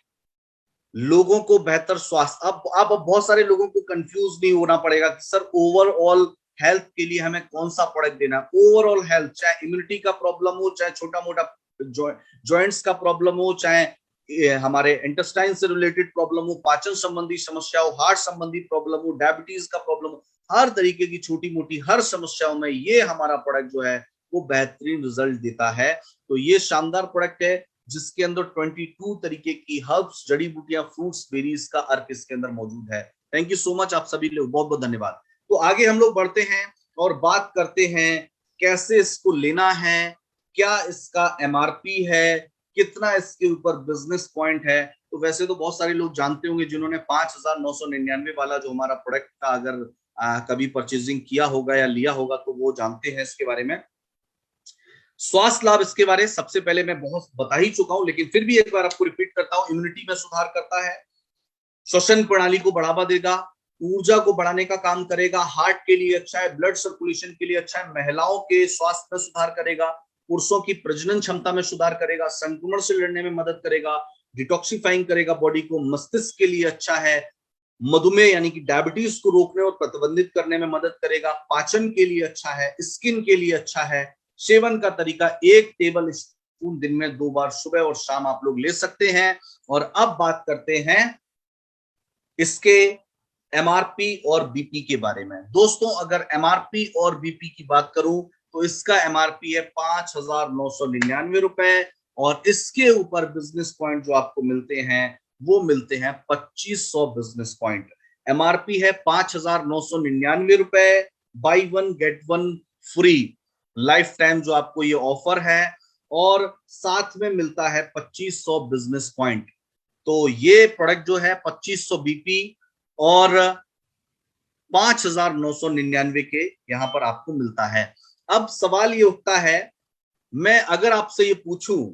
लोगों को बेहतर स्वास्थ्य, अब बहुत सारे लोगों को कंफ्यूज नहीं होना पड़ेगा कि सर ओवरऑल हेल्थ के लिए हमें कौन सा प्रोडक्ट देना है। ओवरऑल हेल्थ, चाहे इम्यूनिटी का प्रॉब्लम हो, चाहे छोटा मोटा जॉइंट्स का प्रॉब्लम हो, चाहे हमारे इंटेस्टाइन से रिलेटेड प्रॉब्लम हो, पाचन संबंधी समस्या हो, हार्ट संबंधी प्रॉब्लम हो, डायबिटीज का प्रॉब्लम हो, हर तरीके की छोटी मोटी हर समस्याओं में ये हमारा प्रोडक्ट जो है वो बेहतरीन रिजल्ट देता है। तो ये शानदार प्रोडक्ट है जिसके अंदर 22 तरीके की हर्ब्स, जड़ी बूटियां, फ्रूट्स, बेरीज का अर्क इसके अंदर मौजूद है। थैंक यू सो मच, आप सभी लोग बहुत बहुत धन्यवाद। तो आगे हम लोग बढ़ते हैं और बात करते हैं कैसे इसको लेना है, क्या इसका एमआरपी है, कितना इसके ऊपर बिजनेस पॉइंट है। तो वैसे तो बहुत सारे लोग जानते होंगे जिन्होंने 5,999 वाला जो हमारा प्रोडक्ट था, अगर कभी परचेजिंग किया होगा या लिया होगा तो वो जानते हैं इसके बारे में। स्वास्थ्य लाभ इसके बारे सबसे पहले मैं बहुत बता ही चुका हूं, लेकिन फिर भी एक बार आपको रिपीट करता हूं। इम्यूनिटी में सुधार करता है, श्वसन प्रणाली को बढ़ावा देगा, ऊर्जा को बढ़ाने का काम करेगा, हार्ट के लिए अच्छा है, ब्लड सर्कुलेशन के लिए अच्छा है, महिलाओं के स्वास्थ्य में सुधार करेगा, पुरुषों की प्रजनन क्षमता में सुधार करेगा, संक्रमण से लड़ने में मदद करेगा, डिटॉक्सिफाइंग करेगा बॉडी को, मस्तिष्क के लिए अच्छा है, मधुमेह यानी कि डायबिटीज को रोकने और प्रतिबंधित करने में मदद करेगा, पाचन के लिए अच्छा है, स्किन के लिए अच्छा है। सेवन का तरीका, 1 टेबल स्पून दिन में 2 बार सुबह और शाम आप लोग ले सकते हैं। और अब बात करते हैं इसके एमआरपी और बीपी के बारे में। दोस्तों अगर एमआरपी और बीपी की बात करूं तो इसका एमआरपी है 5,999 रुपए, और इसके ऊपर बिजनेस पॉइंट जो आपको मिलते हैं वो मिलते हैं 2,500 बिजनेस पॉइंट। एमआरपी है 5,999 रुपए, by one get one free life time जो आपको ये ऑफर है, और साथ में मिलता है 2,500 बिजनेस पॉइंट। तो ये प्रोडक्ट जो है 2,500 बीपी और 5,999 के यहां पर आपको मिलता है। अब सवाल ये उठता है, मैं अगर आपसे ये पूछूं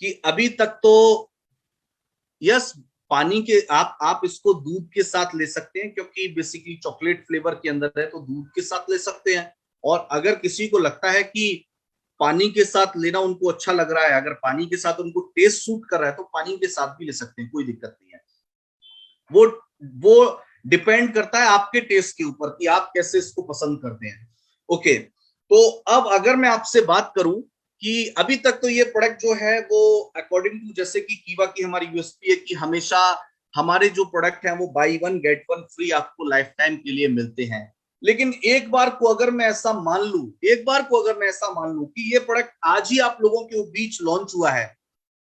कि अभी तक तो यस पानी के आप इसको दूध के साथ ले सकते हैं, क्योंकि बेसिकली चॉकलेट फ्लेवर के अंदर है तो दूध के साथ ले सकते हैं। और अगर किसी को लगता है कि पानी के साथ लेना उनको अच्छा लग रहा है, अगर पानी के साथ उनको टेस्ट सूट कर रहा है तो पानी के साथ भी ले सकते हैं, कोई दिक्कत नहीं है। वो डिपेंड करता है आपके टेस्ट के ऊपर कि आप कैसे इसको पसंद करते हैं। ओके, तो अब अगर मैं आपसे बात करूं कि अभी तक तो ये प्रोडक्ट जो है वो अकॉर्डिंग टू, जैसे कि कीवा की हमारी यूएसपी है कि हमेशा हमारे जो प्रोडक्ट हैं वो by one get one free आपको लाइफ टाइम के लिए मिलते हैं। लेकिन एक बार को अगर मैं ऐसा मान लूं कि ये प्रोडक्ट आज ही आप लोगों के बीच लॉन्च हुआ है,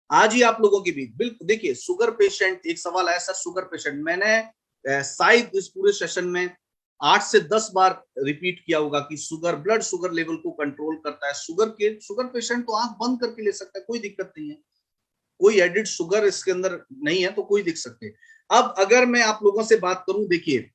आज ही आप लोगों के बीच, बिल्कुल देखिए शुगर पेशेंट, एक सवाल आया सर शुगर पेशेंट, मैंने शायद इस पूरे सेशन में 8 से 10 बार रिपीट किया होगा कि शुगर, ब्लड शुगर लेवल को कंट्रोल करता है। शुगर पेशेंट तो आंख बंद करके ले सकता है, कोई दिक्कत नहीं है, कोई एडिड शुगर इसके अंदर नहीं है, तो कोई दिख सकते। अब अगर मैं आप लोगों से बात करूं, देखिए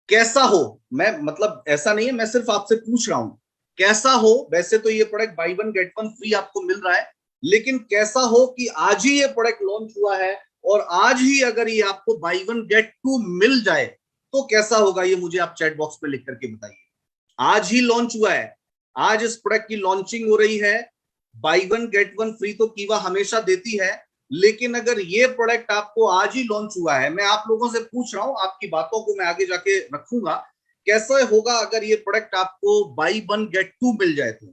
कैसा हो, मैं मतलब ऐसा नहीं है, मैं सिर्फ आपसे पूछ रहा हूं कैसा हो। वैसे तो ये product by one get one free आपको मिल रहा है, लेकिन कैसा हो कि आज ही ये प्रोडक्ट लॉन्च हुआ है और आज ही अगर ये आपको बाई वन गेट टू मिल जाए तो कैसा होगा, ये मुझे आप चैट बॉक्स पे लिख करके बताइए। आज ही लॉन्च हुआ है, आज इस प्रोडक्ट की लॉन्चिंग हो रही है, by one get one free तो कीवा हमेशा देती है, लेकिन अगर ये प्रोडक्ट आपको आज ही लॉन्च हुआ है, मैं आप लोगों से पूछ रहा हूं, आपकी बातों को मैं आगे जाके रखूंगा, कैसा होगा अगर ये प्रोडक्ट आपको बाई वन गेट टू मिल जाए तो?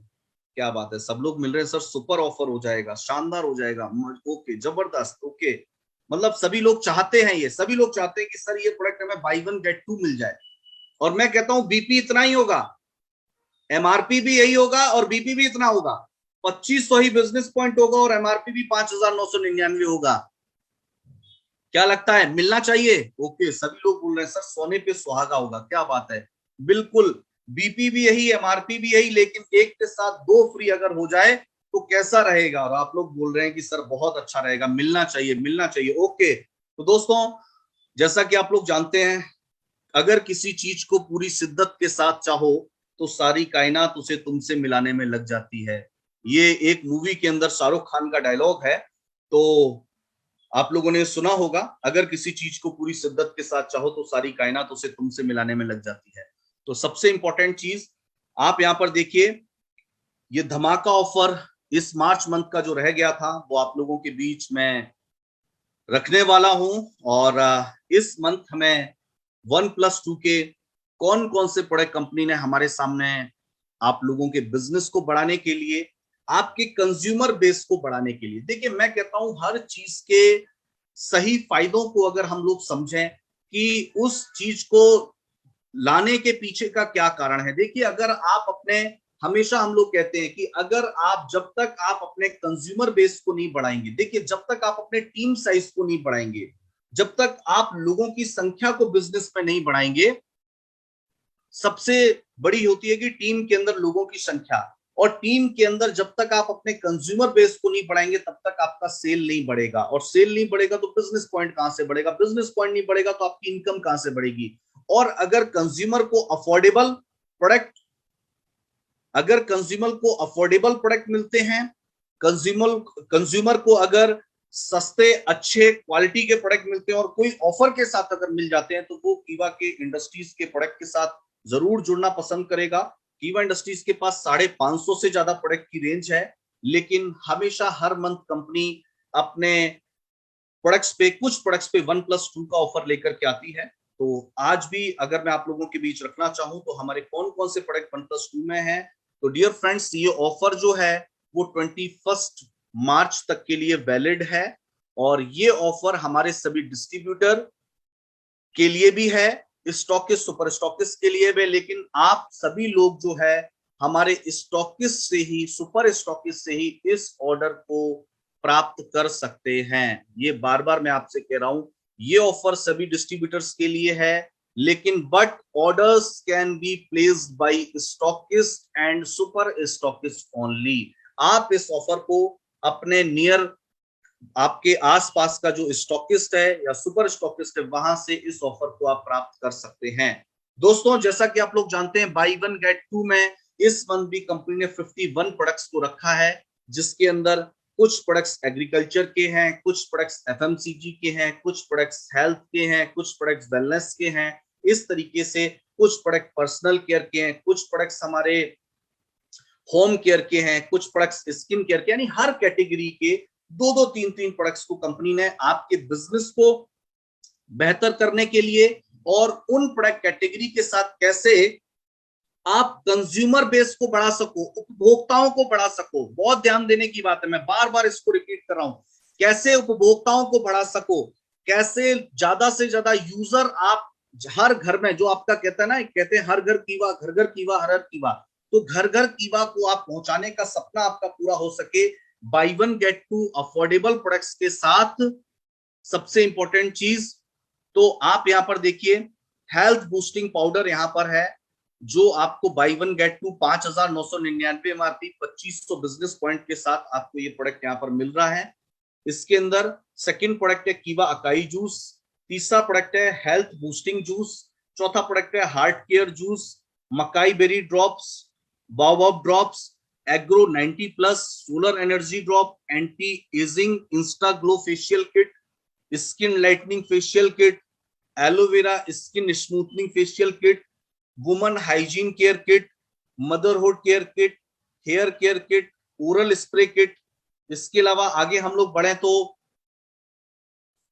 क्या बात है, सब लोग मिल रहे हैं सर, सुपर ऑफर हो जाएगा, शानदार हो जाएगा, ओके जबरदस्त, ओके। मतलब सभी लोग चाहते हैं, ये सभी लोग चाहते हैं कि सर ये प्रोडक्ट हमें बाई वन गेट टू मिल जाए। और मैं कहता हूं बीपी इतना ही होगा, एमआरपी भी यही होगा और बीपी भी इतना होगा, 2500 ही बिजनेस पॉइंट होगा और एमआरपी भी 5,999 होगा। क्या लगता है, मिलना चाहिए? ओके, सभी लोग बोल रहे हैं सर सोने पे सुहागा होगा, क्या बात है, बिल्कुल। बीपी भी यही, एमआरपी भी यही, लेकिन एक के साथ दो फ्री अगर हो जाए तो कैसा रहेगा? और आप लोग बोल रहे हैं कि सर बहुत अच्छा रहेगा, मिलना चाहिए, मिलना चाहिए। ओके, तो दोस्तों जैसा कि आप लोग जानते हैं, अगर किसी चीज को पूरी शिद्दत के साथ चाहो तो सारी कायनात उसे तुमसे मिलाने में लग जाती है। ये एक मूवी के अंदर शाहरुख खान का डायलॉग है, तो आप लोगों ने सुना होगा, अगर किसी चीज को पूरी शिद्दत के साथ चाहो तो सारी कायनात उसे तुमसे मिलाने में लग जाती है। तो सबसे इंपॉर्टेंट चीज आप यहाँ पर देखिए, ये धमाका ऑफर इस मार्च मंथ का जो रह गया था वो आप लोगों के बीच में रखने वाला हूं। और इस मंथ हमें 1+2 के कौन कौन से प्रोडक्ट कंपनी ने हमारे सामने आप लोगों के बिजनेस को बढ़ाने के लिए, आपके कंज्यूमर बेस को बढ़ाने के लिए, देखिए मैं कहता हूं हर चीज के सही फायदों को अगर हम लोग समझें कि उस चीज को लाने के पीछे का क्या कारण है। देखिए अगर आप अपने, हमेशा हम लोग कहते हैं कि अगर आप, जब तक आप अपने कंज्यूमर बेस को नहीं बढ़ाएंगे, देखिए जब तक आप अपने टीम साइज को नहीं बढ़ाएंगे, जब तक आप लोगों की संख्या को बिजनेस में नहीं बढ़ाएंगे, सबसे बड़ी होती है कि टीम के अंदर लोगों की संख्या, और टीम के अंदर जब तक आप अपने कंज्यूमर बेस को नहीं बढ़ाएंगे तब तक आपका सेल नहीं बढ़ेगा, और सेल नहीं बढ़ेगा तो बिजनेस पॉइंट कहां से बढ़ेगा, बिजनेस पॉइंट नहीं बढ़ेगा तो आपकी इनकम कहां से बढ़ेगी। और अगर कंज्यूमर को अफोर्डेबल प्रोडक्ट, अगर कंज्यूमर को अफोर्डेबल प्रोडक्ट मिलते हैं, कंज्यूमर को अगर सस्ते अच्छे क्वालिटी के प्रोडक्ट मिलते हैं और कोई ऑफर के साथ अगर मिल जाते हैं, तो वो कीवा के इंडस्ट्रीज के प्रोडक्ट के साथ जरूर जुड़ना पसंद करेगा। कीवा इंडस्ट्रीज के पास 550 से ज्यादा प्रोडक्ट की रेंज है, लेकिन हमेशा हर मंथ कंपनी अपने प्रोडक्ट्स पे, कुछ प्रोडक्ट्स पे 1+2 का ऑफर लेकर के आती है। तो आज भी अगर मैं आप लोगों के बीच रखना चाहूं तो हमारे कौन कौन से प्रोडक्ट 1+2 में है, तो डियर फ्रेंड्स ये ऑफर जो है वो 21 मार्च तक के लिए वैलिड है, और ये ऑफर हमारे सभी डिस्ट्रीब्यूटर के लिए भी है, स्टॉकिस्ट सुपर स्टॉकिस्ट के लिए भी, लेकिन आप सभी लोग जो है हमारे स्टॉकिस्ट से ही, सुपर स्टॉकिस्ट से ही इस ऑर्डर को प्राप्त कर सकते हैं। ये बार बार मैं आपसे कह रहा हूं, ये ऑफर सभी डिस्ट्रीब्यूटर्स के लिए है, लेकिन but orders can be placed bye stockist and super stockist only. आप इस ऑफर को अपने नियर, आपके आसपास का जो स्टॉकिस्ट है या सुपर स्टॉकिस्ट है, वहां से इस ऑफर को आप प्राप्त कर सकते हैं। दोस्तों जैसा कि आप लोग जानते हैं, बाई वन गेट टू में इस मंथ भी कंपनी ने 51 प्रोडक्ट्स को रखा है, जिसके अंदर कुछ प्रोडक्ट्स एग्रीकल्चर के हैं, कुछ प्रोडक्ट्स एफएमसीजी के हैं, कुछ प्रोडक्ट्स हेल्थ के हैं, कुछ प्रोडक्ट्स वेलनेस के हैं, इस तरीके से कुछ प्रोडक्ट पर्सनल केयर के हैं, कुछ प्रोडक्ट्स हमारे होम केयर के हैं, कुछ प्रोडक्ट्स स्किन केयर के, यानी हर कैटेगरी के दो दो तीन तीन प्रोडक्ट्स को कंपनी ने आपके बिजनेस को बेहतर करने के लिए, और उन प्रोडक्ट कैटेगरी के साथ कैसे आप कंज्यूमर बेस को बढ़ा सको, उपभोक्ताओं को बढ़ा सको, बहुत ध्यान देने की बात है, मैं बार बार इसको रिपीट कर रहा हूं, कैसे उपभोक्ताओं को बढ़ा सको, कैसे ज्यादा से ज्यादा यूजर आप हर घर में, जो आपका कहता है ना, कहते हैं हर घर कीवा, घर घर कीवा, हर हर कीवा, तो घर घर कीवा को आप पहुंचाने का सपना आपका पूरा हो सके buy one get two affordable products के साथ। सबसे इंपॉर्टेंट चीज, तो आप यहां पर देखिए हेल्थ बूस्टिंग पाउडर यहां पर है, जो आपको buy one get two 5,999 MRP 2500 business point के साथ आपको ये प्रोडक्ट यहां पर मिल रहा है। इसके अंदर सेकंड प्रोडक्ट है कीवा अकाई जूस, तीसरा प्रोडक्ट है हेल्थ बूस्टिंग जूस, चौथा प्रोडक्ट है heart care juice, maqui berry drops, baobab drops, agro 90+, solar energy drop, anti aging insta glow facial kit, skin lightening facial kit, aloe vera skin smoothening facial kit, woman hygiene care kit, motherhood care kit, hair care kit, oral spray kit. इसके अलावा आगे हम लोग बढ़े तो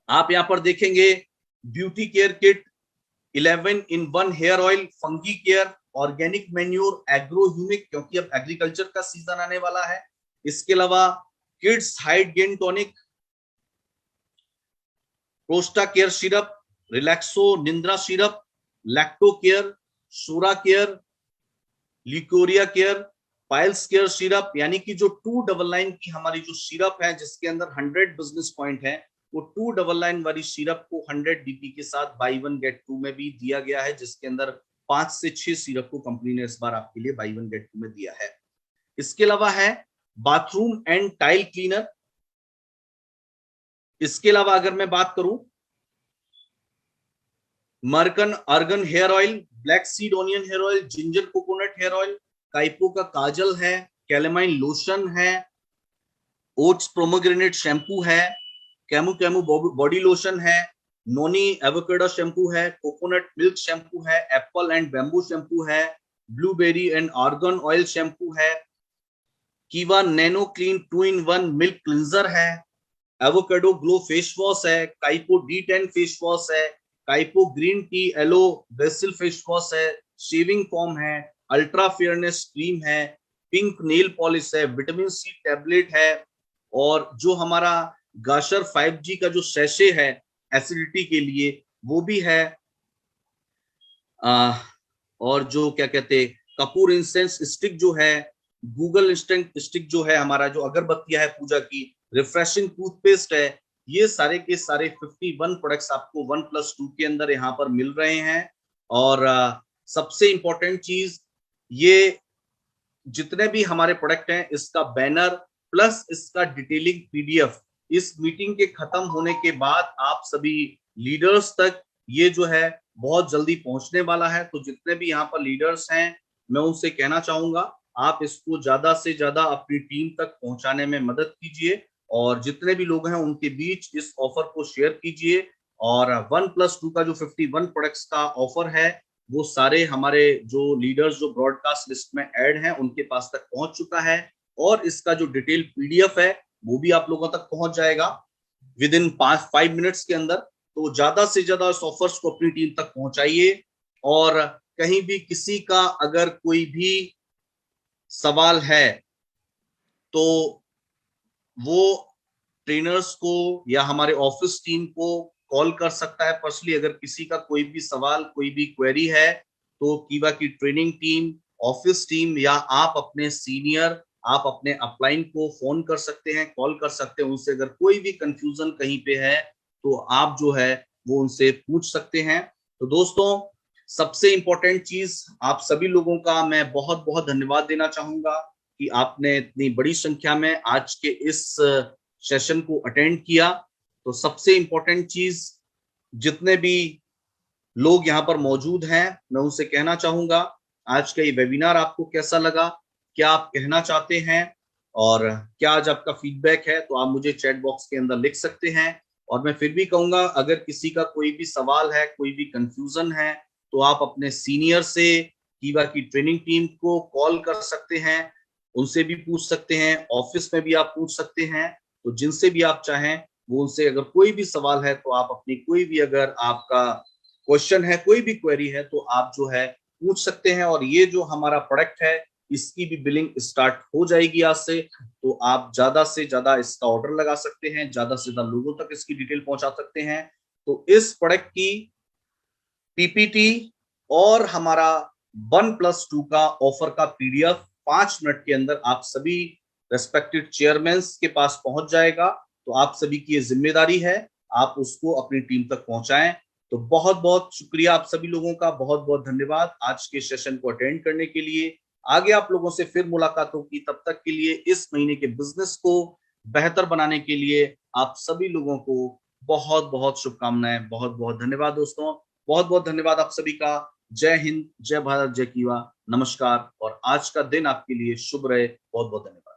आप यहां पर देखेंगे beauty care kit, 11-in-1 hair oil, fungi care, organic manure, agro humic, क्योंकि अब एग्रीकल्चर का सीजन आने वाला है। इसके अलावा kids height gain tonic, Prosta care syrup, Relaxo Nindra syrup, Lacto care, Sora care, leucorrhoea care, piles care syrup, यानी कि जो 299 की हमारी जो सिरप है जिसके अंदर 100 बिजनेस पॉइंट है, वो 299 वाली सिरप को 100 डीपी के साथ बाई 1 गेट 2 में भी दिया गया है, जिसके अंदर 5 से 6 सिरप को कंपनी ने इस बार आपके लिए बाई 1 गेट 2 में दिया है। इसके अलावा है बाथरूम एंड टाइल क्लीनर। इसके अलावा अगर मैं बात करूं, Moroccan argan hair oil, black seed onion hair oil, ginger coconut hair oil, Kaipo का काजल है, कैलेमाइन लोशन है, ओट्स प्रोमोग्रेनेट शैम्पू है, कैमू कैमू बॉडी लोशन है, नोनी एवोकाडो शैम्पू है, कोकोनट मिल्क शैम्पू है, एप्पल एंड बैम्बू शैम्पू है, blueberry and argan oil shampoo है, Keva nano clean 2-in-1 milk cleanser है, एवोकाडो ग्लो फेस वॉश है, काइपो D10 फेस वॉश है, काइपो green tea aloe basil face wash है, शेविंग फॉर्म है, अल्ट्रा फेयरनेस क्रीम है, पिंक नेल पॉलिश है, विटामिन सी टैबलेट है, और जो हमारा गाशर 5G का जो सैशे है एसिडिटी के लिए वो भी है, और जो क्या कहते कपूर इंसेंस स्टिक जो है, गूगल इंस्टेंट स्टिक जो है, हमारा जो अगरबत्तियां है पूजा की, रिफ्रेशिंग टूथपेस्ट है, ये सारे के सारे 51 प्रोडक्ट्स आपको 1+2 के अंदर यहाँ पर मिल रहे हैं। और सबसे इंपॉर्टेंट चीज, ये जितने भी हमारे प्रोडक्ट हैं इसका बैनर प्लस इसका डिटेलिंग PDF इस मीटिंग के खत्म होने के बाद आप सभी लीडर्स तक ये जो है बहुत जल्दी पहुंचने वाला है। तो जितने भी यहाँ पर लीडर्स हैं मैं उनसे कहना चाहूंगा आप इसको ज्यादा से ज्यादा अपनी टीम तक पहुंचाने में मदद कीजिए, और जितने भी लोग हैं उनके बीच इस ऑफर को शेयर कीजिए। और 1+2 का जो 51 प्रोडक्ट्स का ऑफर है वो सारे हमारे जो लीडर्स जो ब्रॉडकास्ट लिस्ट में ऐड हैं उनके पास तक पहुंच चुका है, और इसका जो डिटेल PDF है वो भी आप लोगों तक पहुंच जाएगा विद इन 5 मिनट्स के अंदर। तो ज्यादा से ज्यादा इस ऑफर्स को अपनी टीम तक पहुंचाइए, और कहीं भी किसी का अगर कोई भी सवाल है तो वो ट्रेनर्स को या हमारे ऑफिस टीम को कॉल कर सकता है पर्सनली। अगर किसी का कोई भी सवाल कोई भी क्वेरी है तो कीवा की ट्रेनिंग टीम, ऑफिस टीम या आप अपने सीनियर, आप अपने अपलाइन को फोन कर सकते हैं, कॉल कर सकते हैं। उनसे अगर कोई भी कंफ्यूजन कहीं पे है तो आप जो है वो उनसे पूछ सकते हैं। तो दोस्तों सबसे इंपॉर्टेंट चीज, आप सभी लोगों का मैं बहुत बहुत धन्यवाद देना चाहूंगा कि आपने इतनी बड़ी संख्या में आज के इस सेशन को अटेंड किया। तो सबसे इंपॉर्टेंट चीज, जितने भी लोग यहाँ पर मौजूद हैं मैं उनसे कहना चाहूंगा आज का ये वेबिनार आपको कैसा लगा, क्या आप कहना चाहते हैं, और क्या आज आपका फीडबैक है, तो आप मुझे चैट बॉक्स के अंदर लिख सकते हैं। और मैं फिर भी कहूंगा अगर किसी का कोई भी सवाल है, कोई भी कंफ्यूजन है, तो आप अपने सीनियर से कीवा की ट्रेनिंग टीम को कॉल कर सकते हैं, उनसे भी पूछ सकते हैं, ऑफिस में भी आप पूछ सकते हैं। तो जिनसे भी आप चाहें वो उनसे अगर कोई भी सवाल है तो आप अपनी कोई भी अगर आपका क्वेश्चन है, कोई भी क्वेरी है तो आप जो है पूछ सकते हैं। और ये जो हमारा प्रोडक्ट है इसकी भी बिलिंग स्टार्ट हो जाएगी आज से, तो आप ज्यादा से ज्यादा इसका ऑर्डर लगा सकते हैं, ज्यादा से ज्यादा लोगों तक इसकी डिटेल पहुंचा सकते हैं। तो इस प्रोडक्ट की PPT और हमारा 1+2 का ऑफर का PDF 5 मिनट के अंदर आप सभी रेस्पेक्टेड चेयरमैन के पास पहुंच जाएगा। तो आप सभी की ये जिम्मेदारी है, आप उसको अपनी टीम तक पहुंचाएं। तो बहुत बहुत शुक्रिया आप सभी लोगों का, बहुत बहुत धन्यवाद आज के सेशन को अटेंड करने के लिए। आगे आप लोगों से फिर मुलाकात होगी, तब तक के लिए इस महीने के बिजनेस को बेहतर बनाने के लिए आप सभी लोगों को बहुत बहुत शुभकामनाएं, बहुत बहुत धन्यवाद दोस्तों, बहुत बहुत धन्यवाद आप सभी का। जय हिंद, जय भारत, जय कीवा, नमस्कार, और आज का दिन आपके लिए शुभ रहे। बहुत बहुत धन्यवाद।